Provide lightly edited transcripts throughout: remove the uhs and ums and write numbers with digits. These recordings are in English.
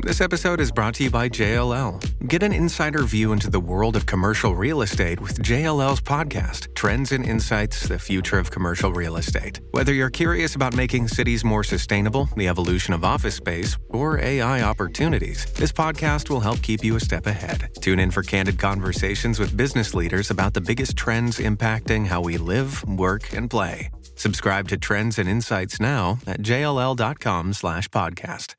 This episode is brought to you by JLL. Get an insider view into the world of commercial real estate with JLL's podcast, Trends and Insights, the Future of Commercial Real Estate. Whether you're curious about making cities more sustainable, the evolution of office space, or AI opportunities, this podcast will help keep you a step ahead. Tune in for candid conversations with business leaders about the biggest trends impacting how we live, work, and play. Subscribe to Trends and Insights now at jll.com/podcast.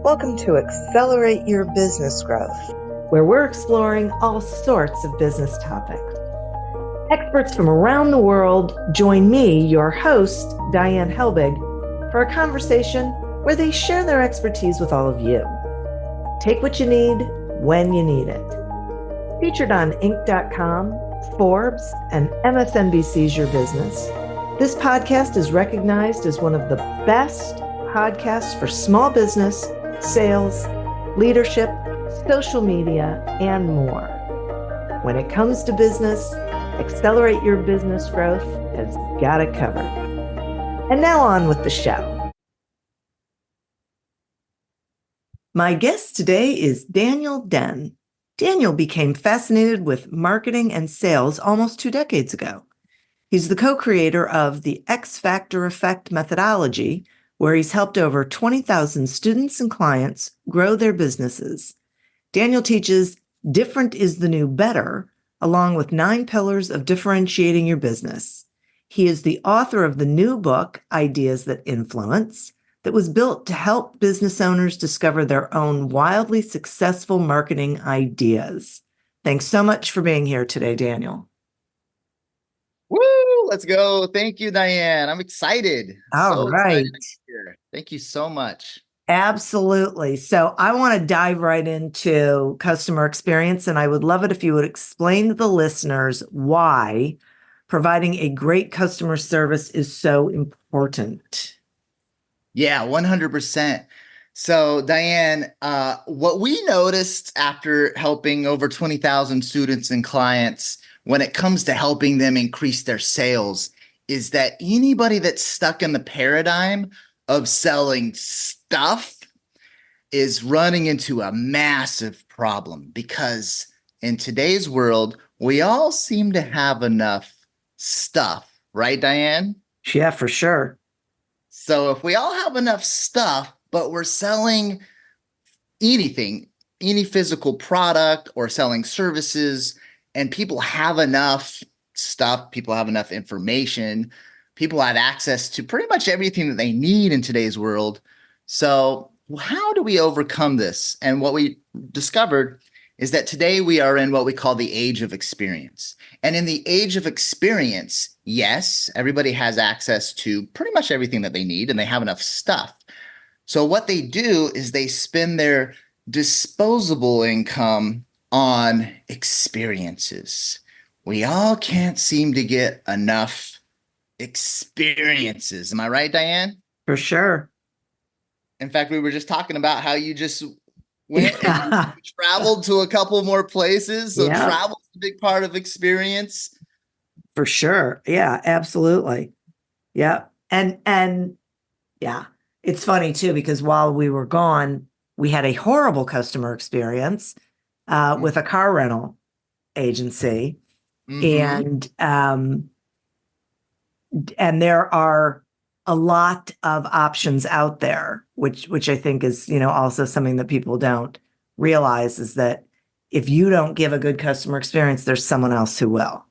Welcome to Accelerate Your Business Growth, where we're exploring all sorts of business topics. Experts from around the world join me, your host, Diane Helbig, for a conversation where they share their expertise with all of you. Take what you need when you need it. Featured on Inc.com, Forbes, and MSNBC's Your Business, this podcast is recognized as one of the best podcasts for small business, sales, leadership, social media, and more. When it comes to business, Accelerate Your Business Growth has got it covered. And now on with the show. My guest today is Daniel Den. Daniel became fascinated with marketing and sales almost 2 decades ago. He's the co-creator of the X Factor Effect methodology, where he's helped over 20,000 students and clients grow their businesses. Daniel teaches Different is the New Better, along with 9 pillars of differentiating your business. He is the author of the new book, Ideas That Influence, that was built to help business owners discover their own wildly successful marketing ideas. Thanks so much for being here today, Daniel. Woo! Let's go. Thank you, Diane. I'm excited. All right. Excited to be here. Thank you so much. Absolutely. So I want to dive right into customer experience, and I would love it if you would explain to the listeners why providing a great customer service is so important. Yeah, 100%. So, Diane, what we noticed after helping over 20,000 students and clients when it comes to helping them increase their sales is that anybody that's stuck in the paradigm of selling stuff is running into a massive problem, because in today's world, we all seem to have enough stuff, right, Diane? Yeah, for sure. So if we all have enough stuff, but we're selling anything, any physical product or selling services, and people have enough stuff, people have enough information, people have access to pretty much everything that they need in today's world. So how do we overcome this? And what we discovered is that today we are in what we call the age of experience. And in the age of experience, yes, everybody has access to pretty much everything that they need, and they have enough stuff. So what they do is they spend their disposable income on experiences. We all can't seem to get enough experiences. Am I right, Diane? For sure. In fact, we were just talking about how you just went and you traveled to a couple more places. So travel's a big part of experience. For sure. Yeah, absolutely. Yeah. And yeah, it's funny too, because while we were gone, we had a horrible customer experience with a car rental agency. And there are a lot of options out there, which I think is, also something that people don't realize, is that if you don't give a good customer experience, there's someone else who will.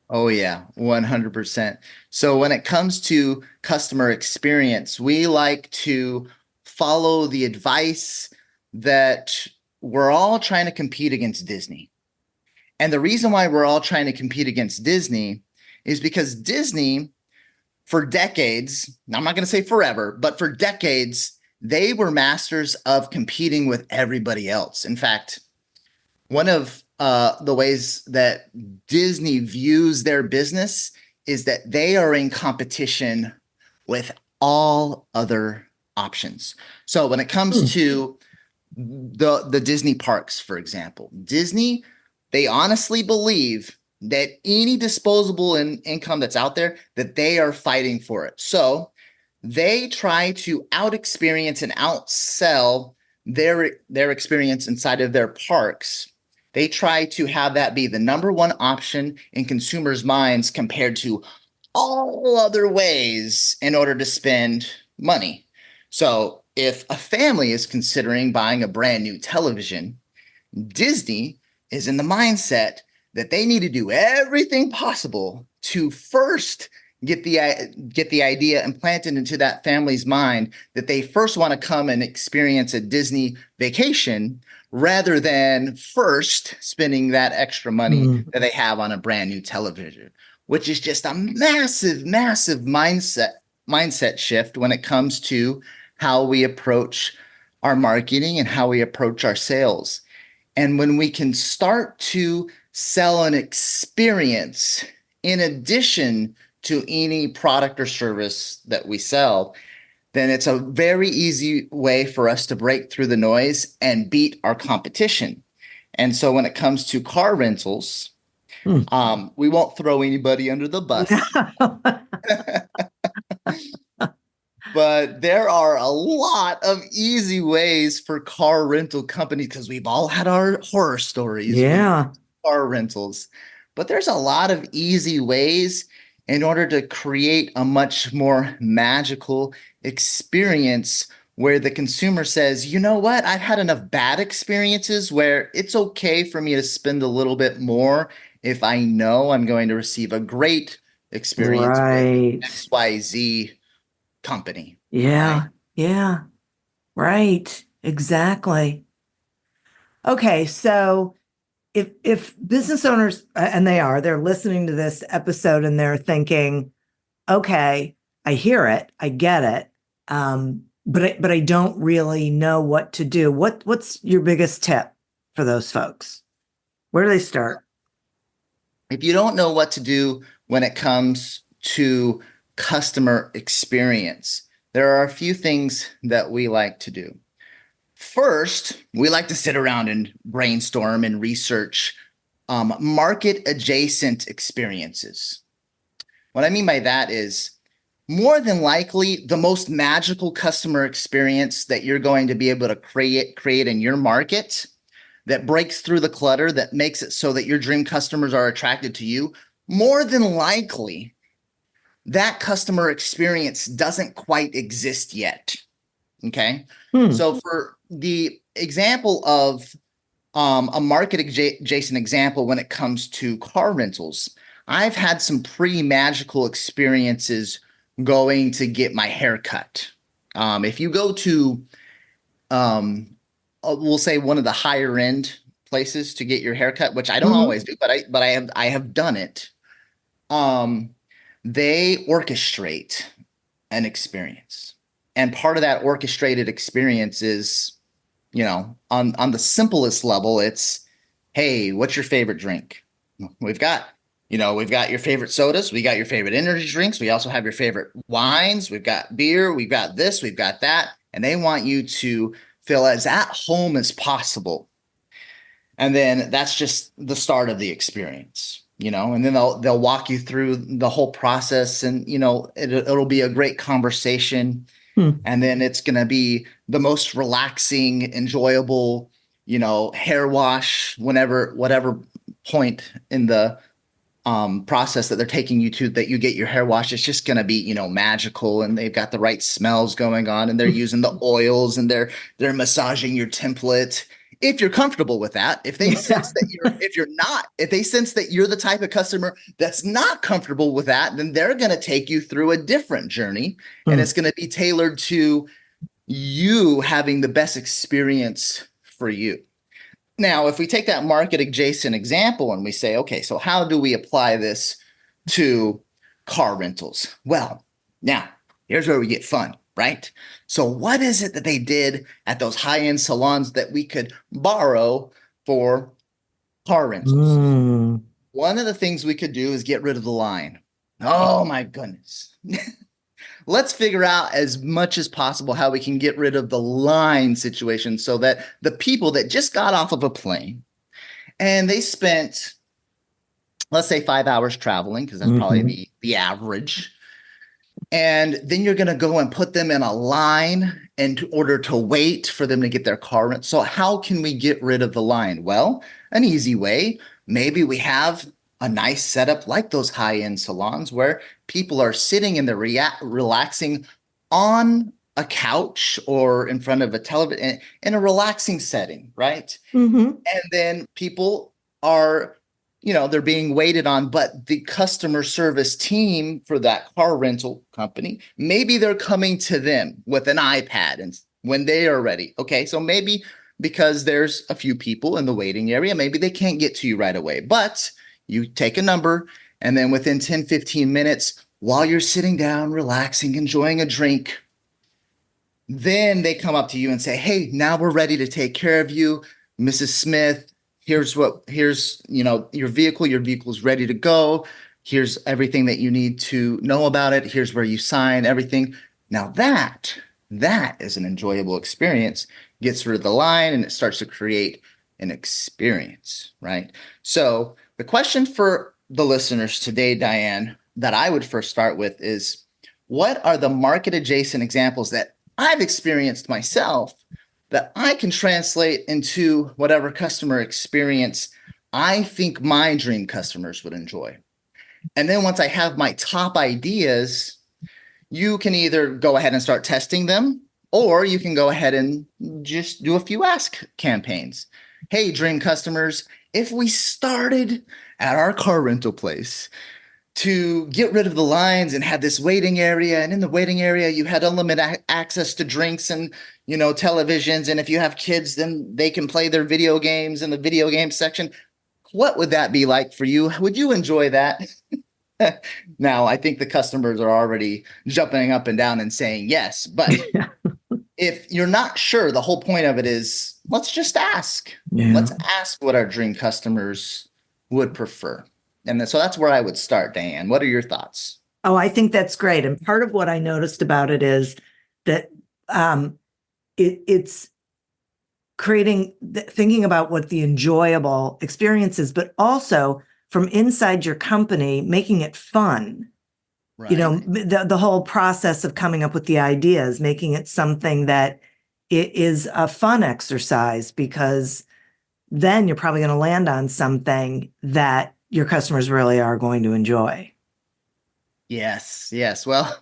Oh yeah, 100%. So when it comes to customer experience, we like to follow the advice that we're all trying to compete against Disney. And the reason why we're all trying to compete against Disney is because Disney, for decades, I'm not going to say forever, but for decades, they were masters of competing with everybody else. In fact, one of the ways that Disney views their business is that they are in competition with all other options. So when it comes to the Disney parks, for example, Disney, they honestly believe that any disposable income that's out there, that they are fighting for it. So they try to out experience and outsell their experience inside of their parks. They try to have that be the number one option in consumers' minds compared to all other ways in order to spend money. So if a family is considering buying a brand new television, Disney is in the mindset that they need to do everything possible to first get the idea implanted into that family's mind that they first want to come and experience a Disney vacation rather than first spending that extra money that they have on a brand new television, which is just a massive, massive mindset shift when it comes to how we approach our marketing and how we approach our sales. And when we can start to sell an experience in addition to any product or service that we sell, then it's a very easy way for us to break through the noise and beat our competition. And so when it comes to car rentals, we won't throw anybody under the bus. But there are a lot of easy ways for car rental companies, because we've all had our horror stories. Yeah. With car rentals. But there's a lot of easy ways in order to create a much more magical experience where the consumer says, you know what, I've had enough bad experiences where it's okay for me to spend a little bit more if I know I'm going to receive a great experience with XYZ company. Yeah. Right? Yeah. Right. Exactly. Okay. So if business owners, and they're listening to this episode and they're thinking, okay, I hear it, I get it, but I don't really know what to do. What's your biggest tip for those folks? Where do they start? If you don't know what to do when it comes to customer experience, there are a few things that we like to do. First, we like to sit around and brainstorm and research market adjacent experiences. What I mean by that is, more than likely, the most magical customer experience that you're going to be able to create in your market that breaks through the clutter, that makes it so that your dream customers are attracted to you, more than likely, that customer experience doesn't quite exist yet. Okay. So for the example of a market adjacent example when it comes to car rentals, I've had some pretty magical experiences going to get my hair cut. If you go to, we'll say one of the higher end places to get your hair cut, which I don't always do, but I have done it. They orchestrate an experience. And part of that orchestrated experience is, on the simplest level, it's, hey, what's your favorite drink? We've got your favorite sodas. We got your favorite energy drinks. We also have your favorite wines. We've got beer. We've got this. We've got that. And they want you to feel as at home as possible. And then that's just the start of the experience, and then they'll walk you through the whole process, and, it'll be a great conversation. And then it's going to be the most relaxing, enjoyable, hair wash whatever point in the process that they're taking you to, that you get your hair washed. It's just going to be, magical, and they've got the right smells going on, and they're using the oils, and they're massaging your template. If you're comfortable with that, if they sense that if they sense that you're the type of customer that's not comfortable with that, then they're going to take you through a different journey, and it's going to be tailored to you having the best experience for you. Now, if we take that market adjacent example and we say, okay, so how do we apply this to car rentals? Well, now here's where we get fun. Right? So what is it that they did at those high-end salons that we could borrow for car rentals? One of the things we could do is get rid of the line. Oh my goodness. Let's figure out as much as possible how we can get rid of the line situation, so that the people that just got off of a plane and they spent, let's say, 5 hours traveling, because that's probably the average. And then you're going to go and put them in a line in order to wait for them to get their car rental. So how can we get rid of the line? Well, an easy way. Maybe we have a nice setup like those high-end salons where people are sitting and they're relaxing on a couch or in front of a television in a relaxing setting, right? Mm-hmm. And then people are, they're being waited on, but the customer service team for that car rental company, maybe they're coming to them with an iPad and when they are ready. Okay, so maybe because there's a few people in the waiting area, maybe they can't get to you right away, but you take a number and then within 10, 15 minutes, while you're sitting down, relaxing, enjoying a drink, then they come up to you and say, hey, now we're ready to take care of you, Mrs. Smith. Here's your vehicle's ready to go. Here's everything that you need to know about it. Here's where you sign everything. Now that is an enjoyable experience, gets rid of the line and it starts to create an experience, right? So the question for the listeners today, Diane, that I would first start with is, what are the market adjacent examples that I've experienced myself that I can translate into whatever customer experience I think my dream customers would enjoy? And then once I have my top ideas, you can either go ahead and start testing them, or you can go ahead and just do a few ask campaigns. Hey, dream customers, if we started at our car rental place to get rid of the lines and had this waiting area, and in the waiting area you had unlimited access to drinks and televisions, and if you have kids then they can play their video games in the video game section, what would that be like for you? Would you enjoy that? Now I think the customers are already jumping up and down and saying yes, but if you're not sure, the whole point of it is, let's just ask. Let's ask what our dream customers would prefer. And so that's where I would start, Diane. What are your thoughts? Oh, I think that's great. And part of what I noticed about it is that it's thinking about what the enjoyable experience is, but also from inside your company, making it fun. Right. The whole process of coming up with the ideas, making it something that it is a fun exercise, because then you're probably going to land on something that your customers really are going to enjoy. Yes. Well,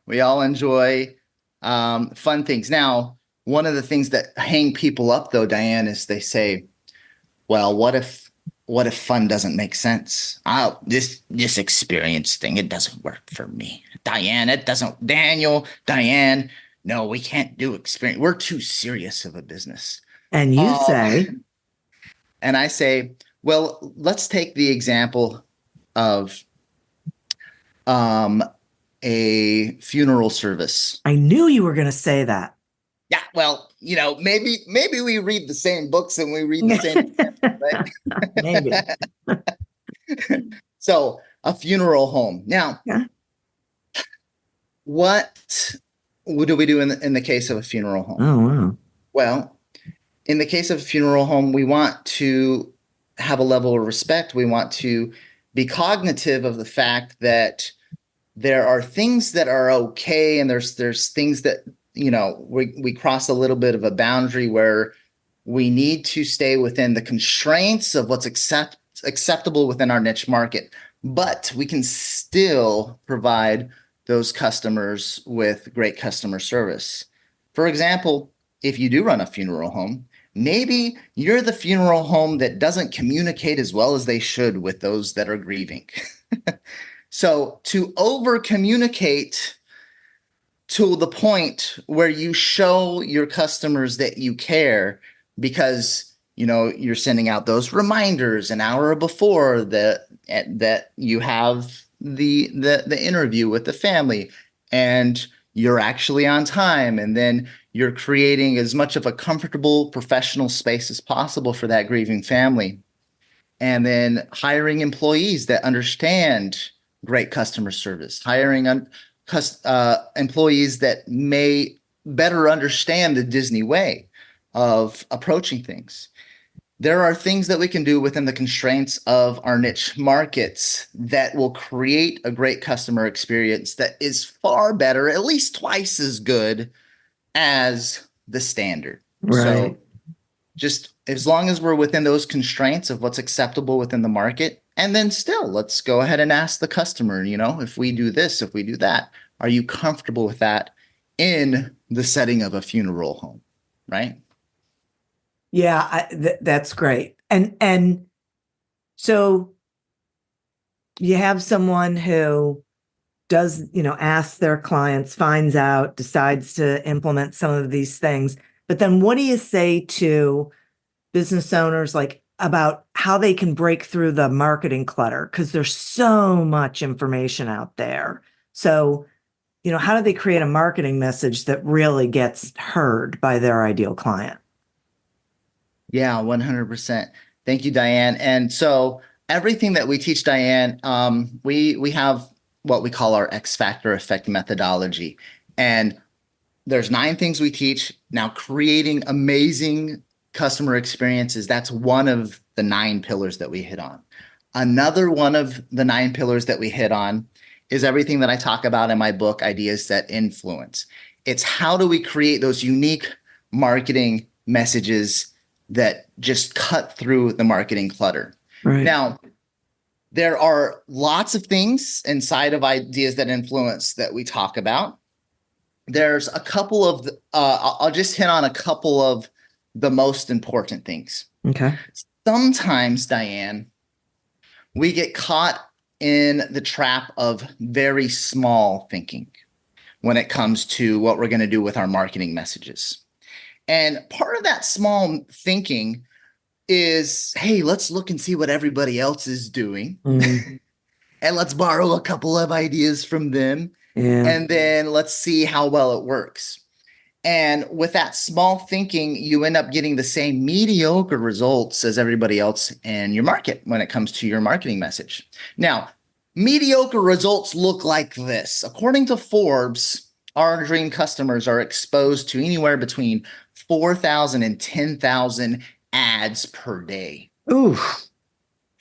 we all enjoy fun things. Now, one of the things that hang people up, though, Diane, is they say, "Well, what if fun doesn't make sense? This experience thing, it doesn't work for me, Diane. It doesn't, Daniel, Diane. No, we can't do experience. We're too serious of a business." And you say, and I say, well, let's take the example of a funeral service. I knew you were going to say that. Yeah, well, maybe we read the same books and we read the same, right? Maybe. So a funeral home. Now, what do we do in the case of a funeral home? Oh, wow. Well, in the case of a funeral home, we want to have a level of respect. We want to be cognitive of the fact that there are things that are okay, and there's things that we cross a little bit of a boundary where we need to stay within the constraints of what's acceptable within our niche market, but we can still provide those customers with great customer service. For example, if you do run a funeral home, maybe you're the funeral home that doesn't communicate as well as they should with those that are grieving. So to over communicate to the point where you show your customers that you care, because you're sending out those reminders an hour before that you have the interview with the family, and you're actually on time, and then you're creating as much of a comfortable professional space as possible for that grieving family, and then hiring employees that understand great customer service, hiring employees that may better understand the Disney way of approaching things. there are things that we can do within the constraints of our niche markets that will create a great customer experience that is far better, at least twice as good as the standard. Right. So just as long as we're within those constraints of what's acceptable within the market, and then still let's go ahead and ask the customer, if we do this, if we do that, are you comfortable with that in the setting of a funeral home, right? Yeah, that's great. And so you have someone who does, asks their clients, finds out, decides to implement some of these things. But then what do you say to business owners about how they can break through the marketing clutter? Because there's so much information out there. So, how do they create a marketing message that really gets heard by their ideal client? Yeah, 100%. Thank you, Diane. And so everything that we teach, Diane, we have what we call our X Factor Effect methodology. And there's 9 things we teach. Now, creating amazing customer experiences, that's one of the 9 pillars that we hit on. Another one of the 9 pillars that we hit on is everything that I talk about in my book, Ideas That Influence. It's how do we create those unique marketing messages that just cut through the marketing clutter. Right. Now, there are lots of things inside of Ideas That Influence that we talk about. There's a couple of, I'll just hit on a couple of the most important things. Okay. Sometimes, Diane, we get caught in the trap of very small thinking when it comes to what we're going to do with our marketing messages. And part of that small thinking is, hey, let's look and see what everybody else is doing. Mm. And let's borrow a couple of ideas from them. Yeah. And then let's see how well it works. And with that small thinking, you end up getting the same mediocre results as everybody else in your market when it comes to your marketing message. Now, mediocre results look like this. According to Forbes, our dream customers are exposed to anywhere between 4,000 and 10,000 ads per day. Oof.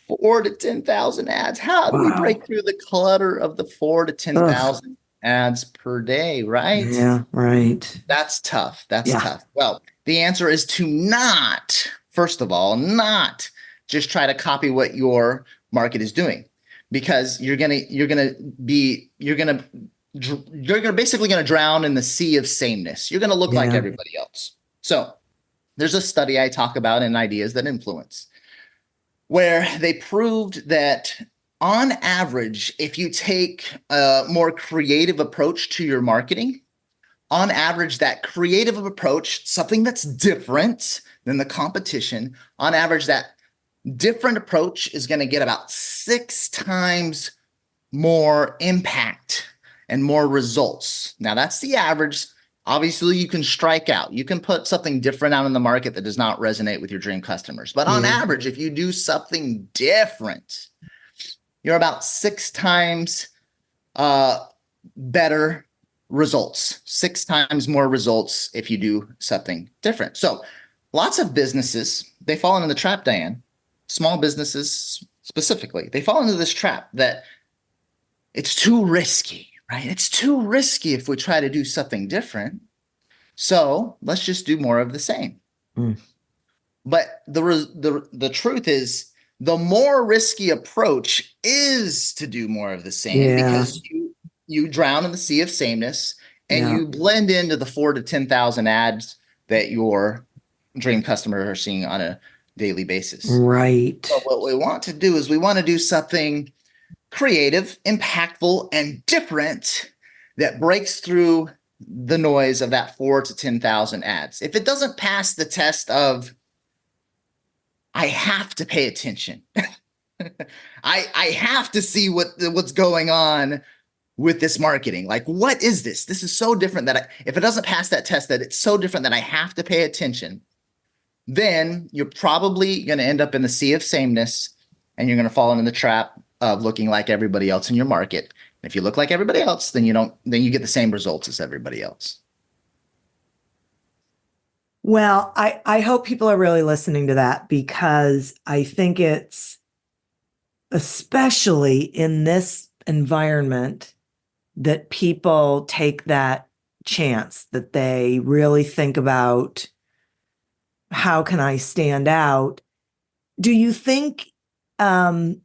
4 to 10,000 ads. How do we break through the clutter of the 4 to 10,000 ads per day, right? Yeah, right. That's tough. That's tough. Well, the answer is to not, first of all, not just try to copy what your market is doing, because you're basically going to drown in the sea of sameness. You're going to look like everybody else. So there's a study I talk about in Ideas That Influence, where they proved that on average, if you take a more creative approach to your marketing, on average, that creative approach, something that's different than the competition, on average, that different approach is going to get about 6 times more impact and more results. Now, that's the average. Obviously, you can strike out. You can put something different out in the market that does not resonate with your dream customers. But on average, if you do something different, you're about 6 times better results, 6 times more results if you do something different. So lots of businesses, they fall into the trap, Diane. Small businesses specifically, they fall into this trap that it's too risky. Right? It's too risky if we try to do something different. So let's just do more of the same. But the truth is, the more risky approach is to do more of the same, because you drown in the sea of sameness and you blend into the 4 to 10,000 ads that your dream customers are seeing on a daily basis. Right. So what we want to do is we want to do something creative, impactful, and different that breaks through the noise of that 4 to 10,000 ads. If it doesn't pass the test of, I have to pay attention, I have to see what's going on with this marketing. Like, what is this? This is so different that if it doesn't pass that test, that it's so different that I have to pay attention, then you're probably going to end up in the sea of sameness, and you're going to fall into the trap of looking like everybody else in your market. And if you look like everybody else, then you get the same results as everybody else. Well, I hope people are really listening to that, because I think it's, especially in this environment, that people take that chance, that they really think about, how can I stand out? Do you think that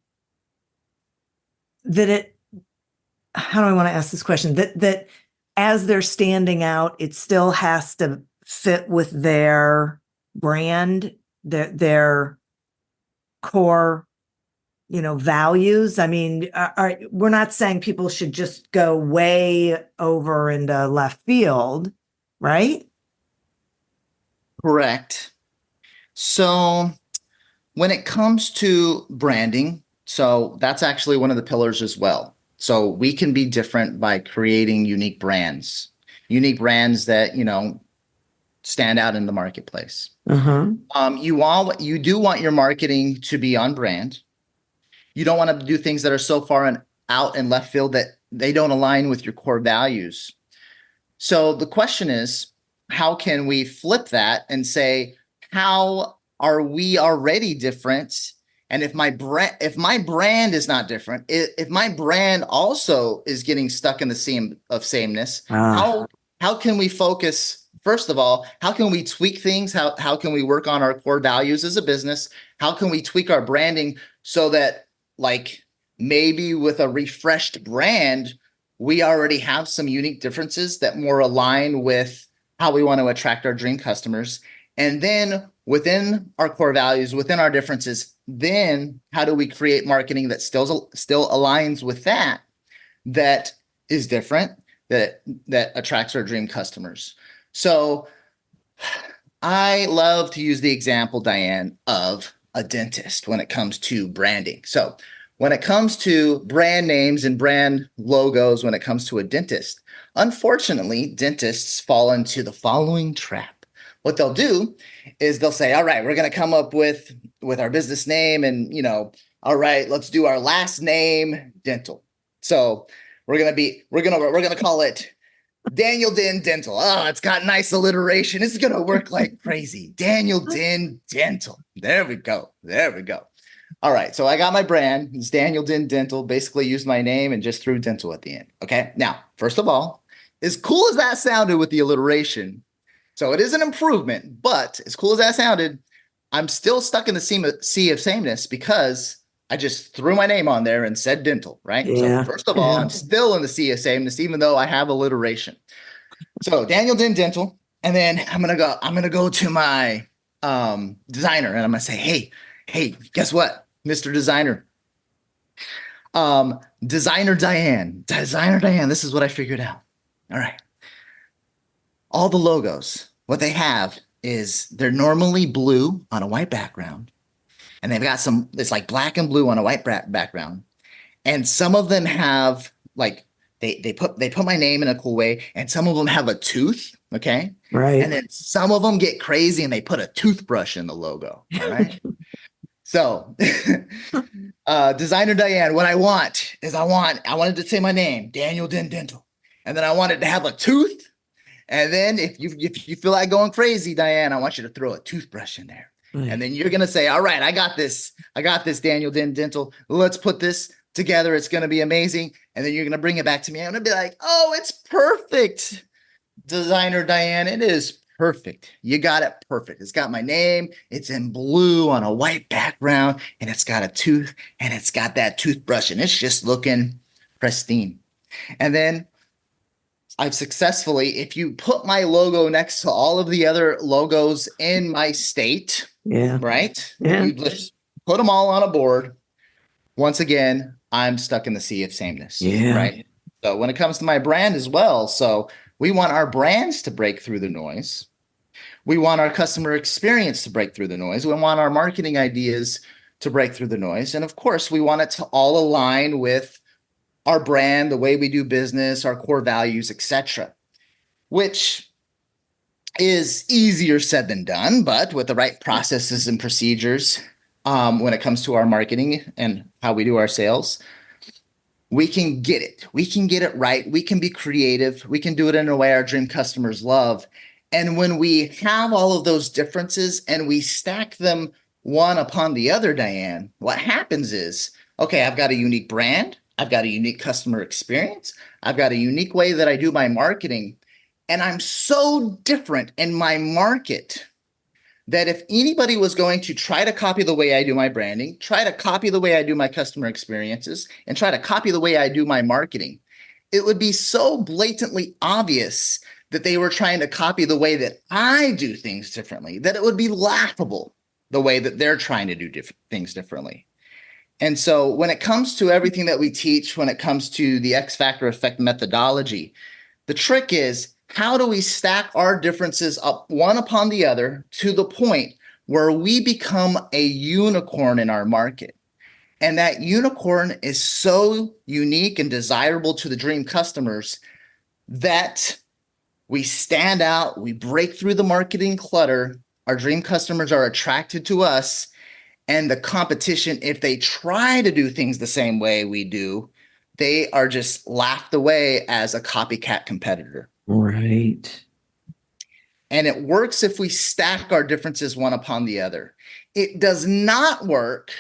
it, how do I want to ask this question? That as they're standing out, it still has to fit with their brand, their core, values. I mean, we're not saying people should just go way over into left field, right? Correct. So when it comes to branding, so that's actually one of the pillars as well. So we can be different by creating unique brands that, stand out in the marketplace. Uh-huh. You do want your marketing to be on brand. You don't want to do things that are so far out in left field that they don't align with your core values. So the question is, how can we flip that and say, how are we already different? And if my brand is not different, if my brand also is getting stuck in the seam of sameness, how can we focus? First of all, how can we tweak things? How can we work on our core values as a business? How can we tweak our branding so that, like, maybe with a refreshed brand, we already have some unique differences that more align with how we want to attract our dream customers. And then within our core values, within our differences, then how do we create marketing that still aligns with that is different, that attracts our dream customers? So I love to use the example, Diane, of a dentist when it comes to branding. So when it comes to brand names and brand logos, when it comes to a dentist, unfortunately, dentists fall into the following trap. What they'll do is they'll say, all right, we're going to come up with our business name, and, all right, let's do our last name, dental. So we're going to call it Daniel Din Dental. Oh, it's got nice alliteration. It's going to work like crazy. Daniel Din Dental. There we go. All right. So I got my brand. It's Daniel Din Dental. Basically used my name and just threw dental at the end. Okay. Now, first of all, as cool as that sounded with the alliteration, so it is an improvement, but as cool as that sounded, I'm still stuck in the sea of sameness because I just threw my name on there and said dental, right? Yeah. So first of all, I'm still in the sea of sameness, even though I have alliteration. So Daniel Din Dental, and then I'm gonna go to my designer, and I'm gonna say, hey, guess what, Mr. Designer? Designer Diane, this is what I figured out. All right. All the logos, what they have is they're normally blue on a white background. And they've got it's like black and blue on a white background. And some of them have, like, they put my name in a cool way, and some of them have a tooth. Okay. Right. And then some of them get crazy and they put a toothbrush in the logo. All right. So Designer Diane, what I want is I wanted to say my name, Daniel Din Dental. And then I wanted to have a tooth. And then if you feel like going crazy, Diane, I want you to throw a toothbrush in there. And then you're going to say, all right, I got this, Daniel Din Dental. Let's put this together. It's going to be amazing. And then you're going to bring it back to me. I'm going to be like, oh, it's perfect. Designer Diane, it is perfect. You got it perfect. It's got my name. It's in blue on a white background, and it's got a tooth, and it's got that toothbrush, and it's just looking pristine. And then I've successfully, if you put my logo next to all of the other logos in my state, right? Yeah. You just put them all on a board. Once again, I'm stuck in the sea of sameness, right? So when it comes to my brand as well, so we want our brands to break through the noise. We want our customer experience to break through the noise. We want our marketing ideas to break through the noise. And of course, we want it to all align with our brand, the way we do business, our core values, etc., which is easier said than done, but with the right processes and procedures, when it comes to our marketing and how we do our sales, we can get it. We can get it right. We can be creative. We can do it in a way our dream customers love. And when we have all of those differences and we stack them one upon the other, Diane, what happens is, okay, I've got a unique brand, I've got a unique customer experience, I've got a unique way that I do my marketing, and I'm so different in my market that if anybody was going to try to copy the way I do my branding, try to copy the way I do my customer experiences, and try to copy the way I do my marketing, it would be so blatantly obvious that they were trying to copy the way that I do things differently, that it would be laughable the way that they're trying to do things differently. And so when it comes to everything that we teach, when it comes to the X Factor effect methodology, the trick is, how do we stack our differences up one upon the other to the point where we become a unicorn in our market? And that unicorn is so unique and desirable to the dream customers that we stand out, we break through the marketing clutter, our dream customers are attracted to us, and the competition, if they try to do things the same way we do, they are just laughed away as a copycat competitor. Right. And it works if we stack our differences one upon the other. It does not work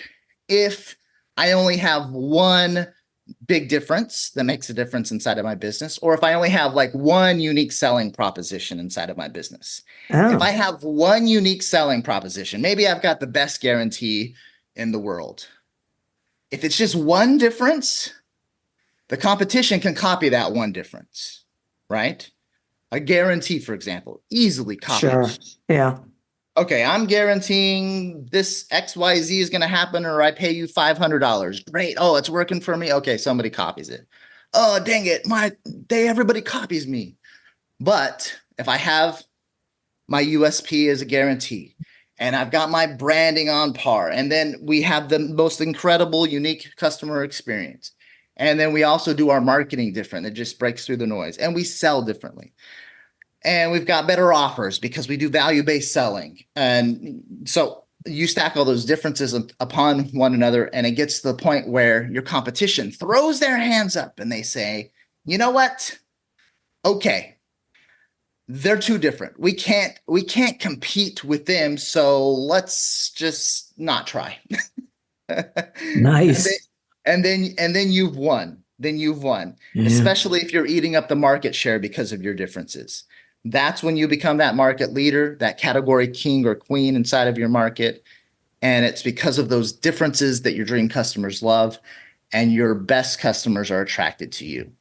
if I only have one big difference that makes a difference inside of my business, or if I only have like one unique selling proposition inside of my business. If I have one unique selling proposition, maybe I've got the best guarantee in the world. If it's just one difference, the competition can copy that one difference, right? A guarantee, for example, easily copied. Sure. Yeah. Okay, I'm guaranteeing this XYZ is going to happen, or I pay you $500. Great. Oh, it's working for me. Okay, somebody copies it. Oh, dang it. Everybody copies me. But if I have my USP as a guarantee, and I've got my branding on par, and then we have the most incredible, unique customer experience, and then we also do our marketing different. It just breaks through the noise, and we sell differently. And we've got better offers because we do value-based selling. And so you stack all those differences upon one another, and it gets to the point where your competition throws their hands up and they say, you know what? Okay, they're too different. We can't compete with them. So let's just not try. Nice. And then you've won. Then you've won, especially if you're eating up the market share because of your differences. That's when you become that market leader, that category king or queen inside of your market. And it's because of those differences that your dream customers love, and your best customers are attracted to you.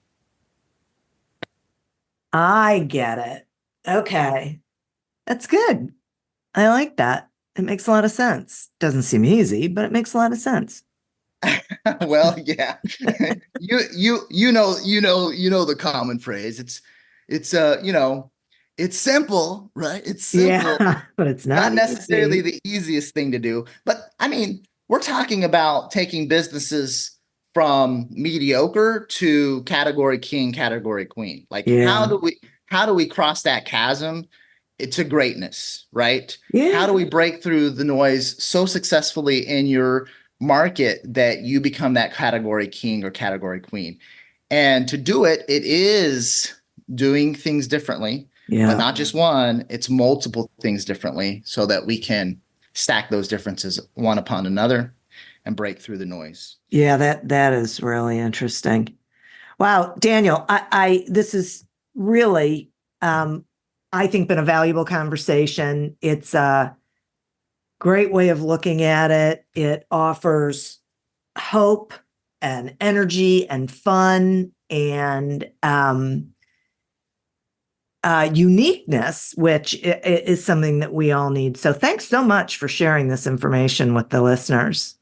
I get it. Okay. That's good. I like that. It makes a lot of sense. Doesn't seem easy, but it makes a lot of sense. Well, yeah. you know the common phrase. It's simple, right? It's simple. Yeah, but it's not necessarily easy. the easiest thing to do. But I mean, we're talking about taking businesses from mediocre to category king, category queen. Like, how do we cross that chasm to greatness, right? Yeah. How do we break through the noise so successfully in your market that you become that category king or category queen? And to do it, it is doing things differently. Yeah. But not just one, it's multiple things differently, so that we can stack those differences one upon another and break through the noise. Yeah, that is really interesting. Wow, Daniel, this is really I think been a valuable conversation. It's a great way of looking at it. It offers hope and energy and fun and uniqueness, which is something that we all need. So thanks so much for sharing this information with the listeners.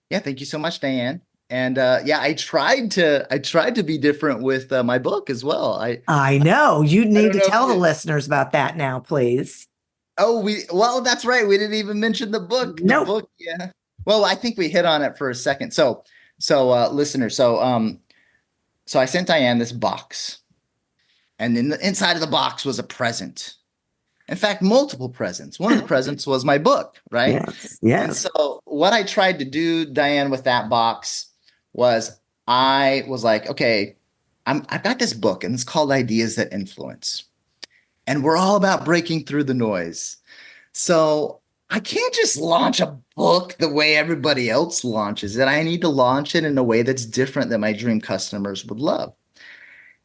Yeah, thank you so much, Diane. And I tried to be different with my book as well. I know you need to tell the listeners about that now, please. Oh, well, that's right. We didn't even mention the book. The book, yeah. Well, I think we hit on it for a second. So listeners, so I sent Diane this box. And in the inside of the box was a present. In fact, multiple presents. One of the presents was my book, right? Yes. And so what I tried to do, Diane, with that box was, I was like, okay, I've got this book, and it's called Ideas That Influence. and we're all about breaking through the noise. So I can't just launch a book the way everybody else launches it. I need to launch it in a way that's different that my dream customers would love.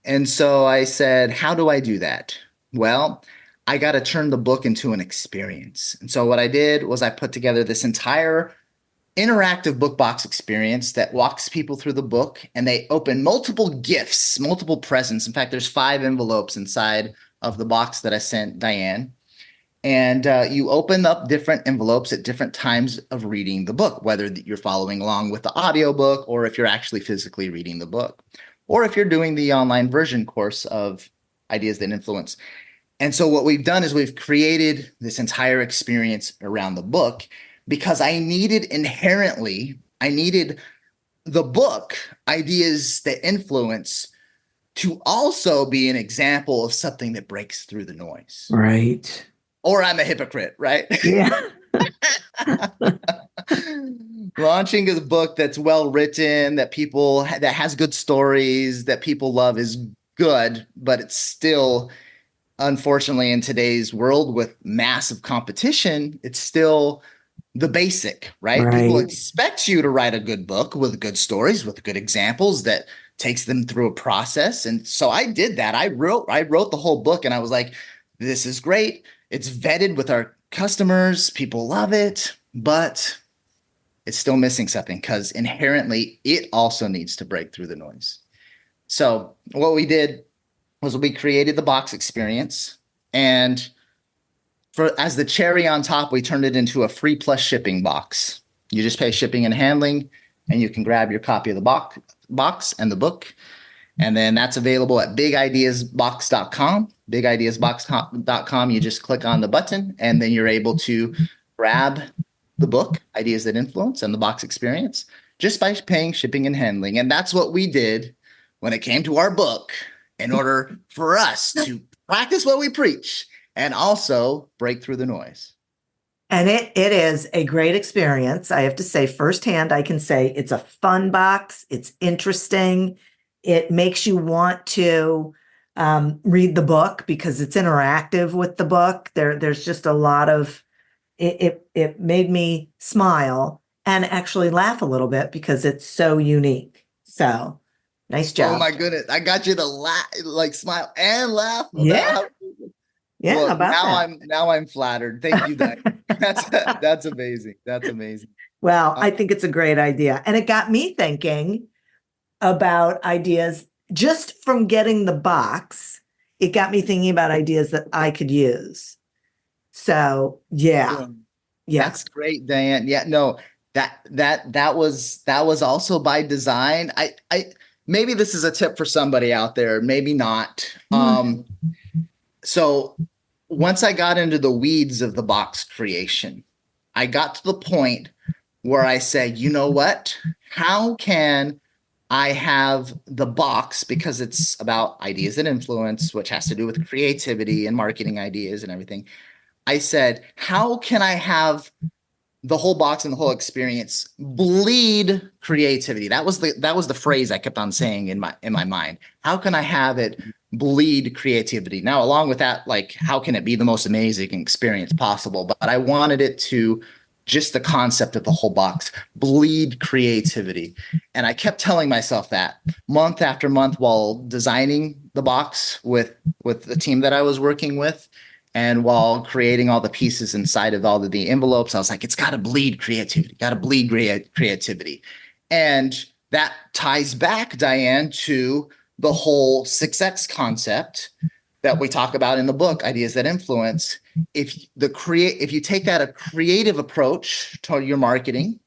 And so I said, how do I do that? Well, I got to turn the book into an experience. And so what I did was I put together this entire interactive book box experience that walks people through the book, and they open multiple gifts, multiple presents. In fact, there's 5 envelopes inside of the box that I sent Diane. And you open up different envelopes at different times of reading the book, whether you're following along with the audiobook or if you're actually physically reading the book, or if you're doing the online version course of Ideas That Influence. And so what we've done is we've created this entire experience around the book because I needed the book, Ideas That Influence, to also be an example of something that breaks through the noise. Right. Or I'm a hypocrite, right? Yeah. Launching a book that's well written, that has good stories, that people love is good, but it's still, unfortunately, in today's world with massive competition, it's still the basic, right? People expect you to write a good book with good stories, with good examples that takes them through a process. And so I did that. I wrote the whole book, and I was like, this is great. It's vetted with our customers. People love it, but it's still missing something because inherently it also needs to break through the noise. So what we did was we created the box experience, and as the cherry on top, we turned it into a free plus shipping box. You just pay shipping and handling, and you can grab your copy of the box and the book. And then that's available at bigideasbox.com. Bigideasbox.com. You just click on the button, and then you're able to grab the book, Ideas That Influence, and the box experience just by paying shipping and handling. And that's what we did when it came to our book in order for us to practice what we preach and also break through the noise. And it is a great experience. I have to say firsthand, I can say it's a fun box. It's interesting. It makes you want to read the book because it's interactive with the book. There's just a lot of, it made me smile and actually laugh a little bit because it's so unique. So nice job. Oh my goodness. I got you to smile and laugh. Yeah. Yeah. Look, how about that? Now I'm flattered. Thank you, Diane. That's amazing. That's amazing. Well, I think it's a great idea. And it got me thinking about ideas just from getting the box. It got me thinking about ideas that I could use. So yeah. That's great, Diane. Yeah, no, that was also by design. I maybe this is a tip for somebody out there, maybe not. So once I got into the weeds of the box creation, I got to the point where I said, you know what? How can I have the box, because it's about Ideas That Influence, which has to do with creativity and marketing ideas and everything. I said, how can I have the whole box and the whole experience bleed creativity? That was the phrase I kept on saying in my mind. How can I have it bleed creativity? Now, along with that, how can it be the most amazing experience possible? But I wanted it to, just the concept of the whole box, bleed creativity. And I kept telling myself that month after month while designing the box with the team that I was working with. And while creating all the pieces inside of all of the envelopes, I was like, it's got to bleed creativity, creativity. And that ties back, Diane, to the whole 6X concept that we talk about in the book, Ideas That Influence. If you take that a creative approach to your marketing,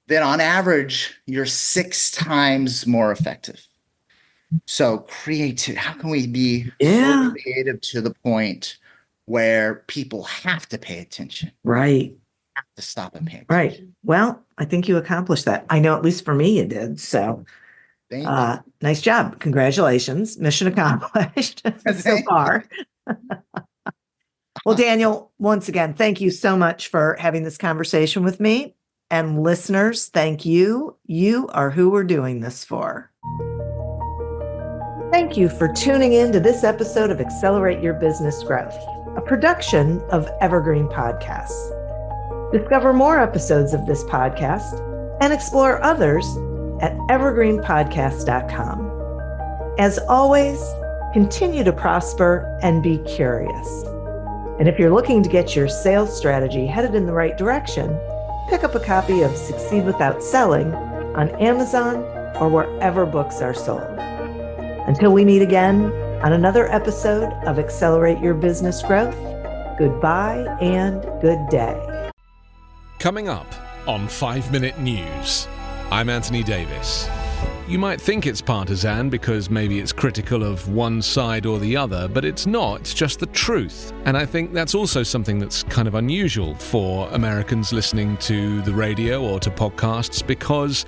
then on average, you're 6 times more effective. So how can we be so creative to the point where people have to pay attention? Right. Have to stop and pay attention. Right. Well, I think you accomplished that. I know, at least for me, you did. So nice job. Congratulations. Mission accomplished so far. Well, Daniel, once again, thank you so much for having this conversation with me. And listeners, thank you. You are who we're doing this for. Thank you for tuning in to this episode of Accelerate Your Business Growth, a production of Evergreen Podcasts. Discover more episodes of this podcast and explore others at evergreenpodcast.com. As always, continue to prosper and be curious. And if you're looking to get your sales strategy headed in the right direction, pick up a copy of Succeed Without Selling on Amazon or wherever books are sold. Until we meet again on another episode of Accelerate Your Business Growth, goodbye and good day. Coming up on 5 Minute News, I'm Anthony Davis. You might think it's partisan because maybe it's critical of one side or the other, but it's not, it's just the truth. And I think that's also something that's kind of unusual for Americans listening to the radio or to podcasts, because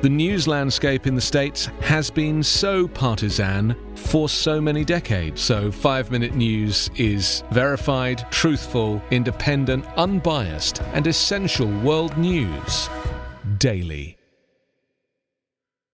the news landscape in the States has been so partisan for so many decades. So 5 Minute News is verified, truthful, independent, unbiased, and essential world news daily.